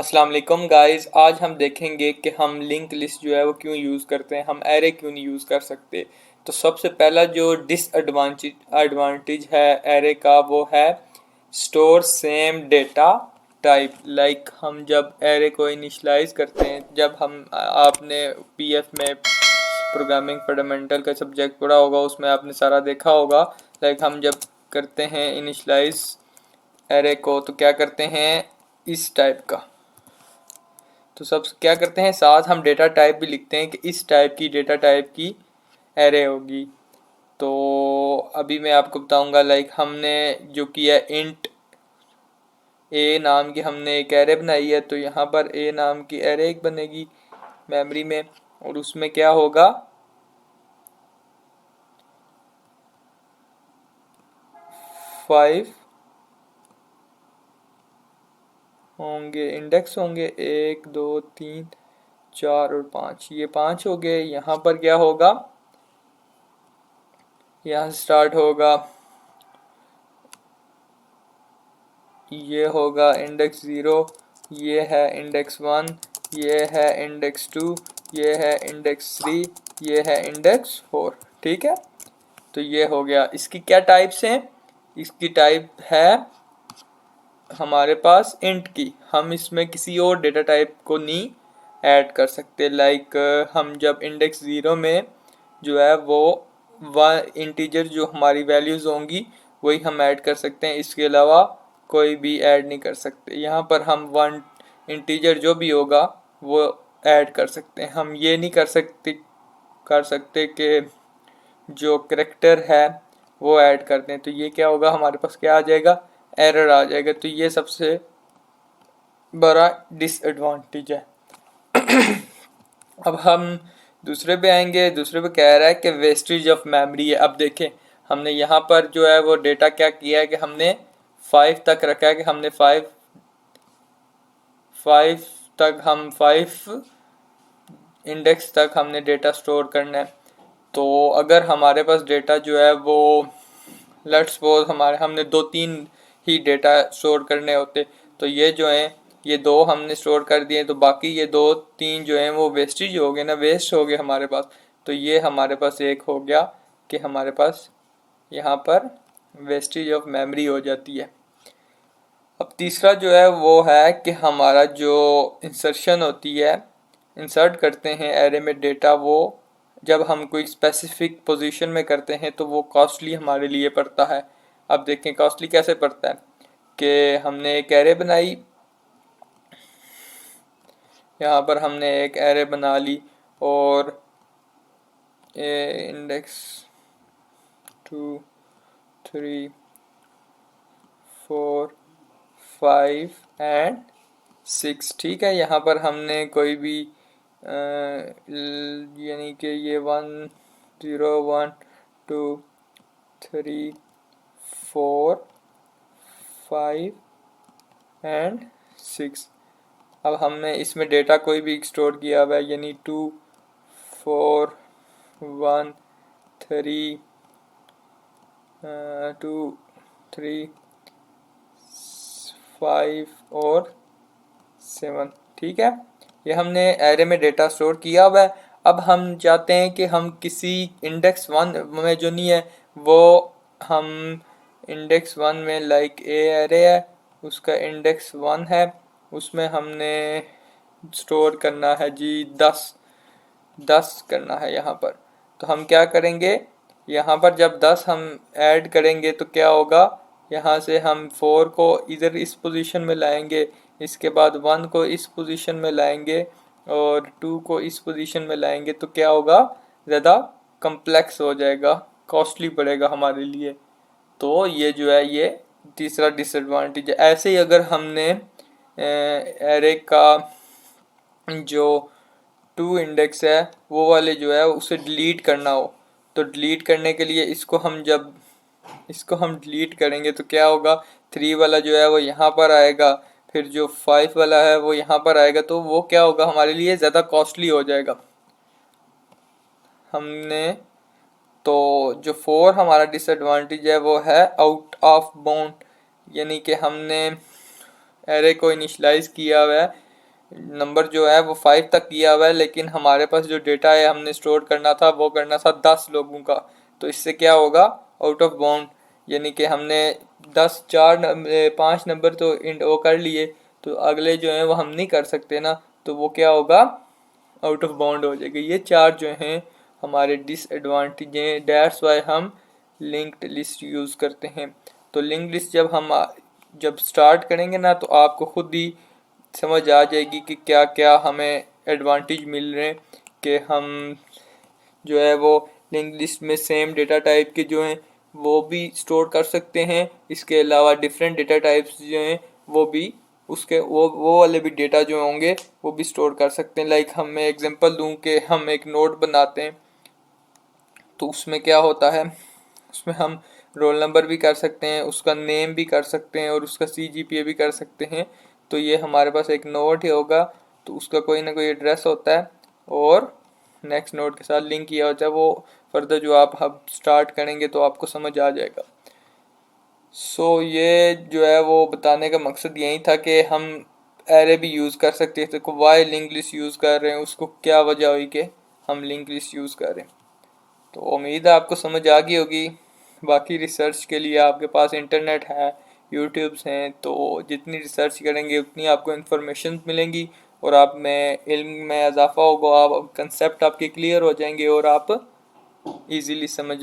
अस्सलाम वालेकुम गाइस। आज हम देखेंगे कि हम लिंक लिस्ट जो है वो क्यों यूज़ करते हैं, हम एरे क्यों नहीं यूज़ कर सकते। तो सबसे पहला जो डिसएडवांटेज है एरे का वो है store same data type. Like हम जब एरे को इनिशलाइज करते हैं, जब हम आपने पीएफ में प्रोग्रामिंग फंडामेंटल का सब्जेक्ट पढ़ा होगा, उसमें आपने सारा देखा होगा। लाइक हम जब करते हैं इनिशलाइज एरे को तो क्या करते हैं, इस टाइप का। तो सब क्या करते हैं, साथ हम डेटा टाइप भी लिखते हैं कि इस टाइप की डेटा टाइप की एरे होगी। तो अभी मैं आपको बताऊंगा। लाइक हमने जो किया इंट ए नाम की हमने एक एरे बनाई है, तो यहाँ पर ए नाम की एरे एक बनेगी मेमोरी में, और उसमें क्या होगा 5 होंगे, इंडेक्स होंगे 1 2 3 4 और 5, ये 5 हो गए। यहाँ पर क्या होगा, यहाँ से स्टार्ट होगा, ये होगा इंडेक्स 0, ये है इंडेक्स 1, ये है इंडेक्स 2, ये है इंडेक्स 3, ये है इंडेक्स 4। ठीक है, तो ये हो गया। इसकी क्या टाइप्स हैं, इसकी टाइप है हमारे पास इंट की। हम इसमें किसी और डेटा टाइप को नहीं ऐड कर सकते। लाइक हम जब इंडेक्स 0 में जो है वो वन इंटीजर जो हमारी वैल्यूज़ होंगी वही हम ऐड कर सकते हैं, इसके अलावा कोई भी ऐड नहीं कर सकते। यहाँ पर हम वन इंटीजर जो भी होगा वो ऐड कर सकते हैं। हम ये नहीं कर सकते कि जो करेक्टर है वो ऐड कर दें, तो ये क्या होगा, हमारे पास क्या आ जाएगा, एरर आ जाएगा। तो ये सबसे बड़ा डिसएडवांटेज है। अब हम दूसरे पे आएंगे। दूसरे पे कह रहा है कि वेस्टेज ऑफ मेमोरी है। अब देखें, हमने यहाँ पर जो है वो डेटा क्या किया है कि हमने 5 तक रखा है, कि हमने 5 तक, हम 5 इंडेक्स तक हमने डेटा स्टोर करना है। तो अगर हमारे पास डेटा जो है वो लेट्स सपोज हमने 2-3 ही डेटा स्टोर करने होते, तो ये जो हैं ये 2 हमने स्टोर कर दिए, तो बाकी ये 2-3 जो हैं वो वेस्टेज हो गए ना, वेस्ट हो गए हमारे पास। तो ये हमारे पास एक हो गया कि हमारे पास यहाँ पर वेस्टेज ऑफ मेमोरी हो जाती है। अब तीसरा जो है वो है कि हमारा जो इंसर्शन होती है, इंसर्ट करते हैं एरे में डेटा, वो जब हम कोई स्पेसिफिक पोजीशन में करते हैं तो वो कॉस्टली हमारे लिए पड़ता है। अब देखें कॉस्टली कैसे पड़ता है, कि हमने एक एरे बनाई, यहाँ पर हमने एक एरे बना ली और इंडेक्स 2 3 4 5 एंड 6। ठीक है, यहाँ पर हमने कोई भी यानी कि ये 1 0 1 2 3 4 5 एंड 6। अब हमने इसमें डेटा कोई भी स्टोर किया हुआ है, यानी 2 4 1 3 2 3 5 और 7। ठीक है, ये हमने एरे में डेटा स्टोर किया हुआ है। अब हम चाहते हैं कि हम किसी इंडेक्स 1 में जो नहीं है वो हम इंडेक्स 1 में, लाइक ए एरे है उसका इंडेक्स 1 है, उसमें हमने स्टोर करना है जी 10 करना है यहाँ पर। तो हम क्या करेंगे, यहाँ पर जब 10 हम ऐड करेंगे तो क्या होगा, यहाँ से हम 4 को इधर इस पोजीशन में लाएंगे, इसके बाद 1 को इस पोजीशन में लाएंगे और 2 को इस पोजीशन में लाएंगे, तो क्या होगा, ज़्यादा कम्प्लेक्स हो जाएगा, कॉस्टली पड़ेगा हमारे लिए। तो ये जो है ये तीसरा डिसएडवांटेज है। ऐसे ही अगर हमने एरे का जो 2 इंडेक्स है वो वाले जो है उसे डिलीट करना हो, तो डिलीट करने के लिए इसको हम डिलीट करेंगे तो क्या होगा, 3 वाला जो है वो यहाँ पर आएगा, फिर जो 5 वाला है वो यहाँ पर आएगा, तो वो क्या होगा, हमारे लिए ज़्यादा कॉस्टली हो जाएगा। हमने तो जो 4 हमारा डिसएडवांटेज है वो है आउट ऑफ बाउंड, यानी कि हमने एरे को इनिशलाइज किया हुआ है नंबर जो है वो 5 तक किया हुआ है, लेकिन हमारे पास जो डेटा है हमने स्टोर करना था वो करना था 10 लोगों का। तो इससे क्या होगा, आउट ऑफ बाउंड, यानी कि हमने 5 नंबर तो वो कर लिए, तो अगले जो हैं वो हम नहीं कर सकते ना, तो वो क्या होगा, आउट ऑफ बाउंड हो जाएगा। ये 4 जो हैं हमारे डिसएडवांटेज हैं, दैट्स वाई हम लिंक्ड लिस्ट यूज़ करते हैं। तो लिंक्ड लिस्ट जब स्टार्ट करेंगे ना, तो आपको खुद ही समझ आ जाएगी कि क्या क्या हमें एडवांटेज मिल रहे हैं, कि हम जो है वो लिंक लिस्ट में सेम डेटा टाइप के जो हैं वो भी स्टोर कर सकते हैं। इसके अलावा डिफरेंट डेटा टाइप्स जो हैं वो भी उसके वो वाले भी डेटा जो होंगे वो भी स्टोर कर सकते हैं। लाइक हम मैं एग्जांपल दूं कि हम एक नोट बनाते हैं, तो उसमें क्या होता है, उसमें हम रोल नंबर भी कर सकते हैं, उसका नेम भी कर सकते हैं और उसका सीजीपीए भी कर सकते हैं। तो ये हमारे पास एक नोट ही होगा, तो उसका कोई ना कोई एड्रेस होता है और नेक्स्ट नोट के साथ लिंक किया होता है। वो फर्दर जो आप अब स्टार्ट करेंगे तो आपको समझ आ जाएगा। ये जो है वो बताने का मकसद यही था कि हम एरे भी यूज़ कर सकते थे। वाई लिंक लिस्ट यूज़ कर रहे हैं, उसको क्या वजह हुई कि हम लिंक लिस्ट यूज़ कर रहे हैं। तो उम्मीद है आपको समझ आ गई होगी। बाकी रिसर्च के लिए आपके पास इंटरनेट है, यूट्यूब्स हैं, तो जितनी रिसर्च करेंगे उतनी आपको इन्फॉर्मेशन मिलेंगी और आप में इल्म में इजाफा होगा, आप कंसेप्ट आपके क्लियर हो जाएंगे और आप इजीली समझ